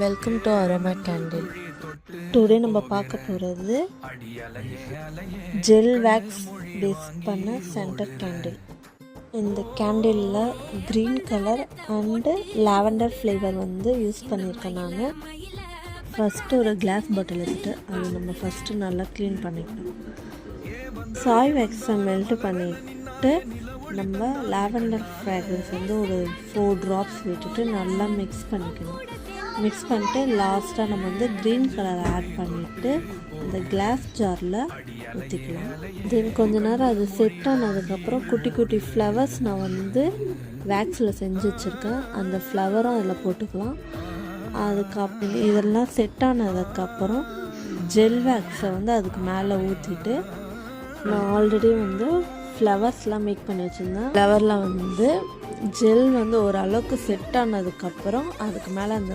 Welcome to aroma candle. Today நம்ம பார்க்க போகிறது ஜெல் வேக்ஸ் பேஸ் பண்ண சென்டர் கேண்டில். இந்த கேண்டிலில் green colour and lavender flavour use பண்ணியிருக்கேன். நான் ஃபஸ்ட்டு ஒரு கிளாஸ் பாட்டில் எடுத்துகிட்டு அதை நம்ம ஃபஸ்ட்டு நல்லா க்ளீன் பண்ணிக்கணும். சாய் வேக்ஸை மெல்ட் பண்ணிவிட்டு நம்ம லாவெண்டர் ஃப்ராக்ரன்ஸ் ஒரு 4 ட்ராப்ஸ் விட்டுட்டு நல்லா மிக்ஸ் பண்ணிக்கணும். மிக்ஸ் பண்ணிட்டு லாஸ்ட்டாக நம்ம க்ரீன் கலர் ஆட் பண்ணிவிட்டு அந்த கிளாஸ் ஜாரில் ஊற்றிக்கலாம். தென் கொஞ்ச நேரம் அது செட் ஆனதுக்கப்புறம் குட்டி குட்டி ஃப்ளவர்ஸ் நான் வேக்ஸில் செஞ்சு வச்சுருக்கேன். அந்த ஃப்ளவரும் அதில் போட்டுக்கலாம். அதுக்கப்புறம் இதெல்லாம் செட் ஆனதுக்கப்புறம் ஜெல் வேக்ஸை அதுக்கு மேலே ஊற்றிட்டு நான் ஆல்ரெடி ஃப்ளவர்ஸ்லாம் மேக் பண்ணி வச்சுருந்தேன். ஃப்ளவரில் ஜெல் ஓரளவுக்கு செட் ஆனதுக்கப்புறம் அதுக்கு மேலே அந்த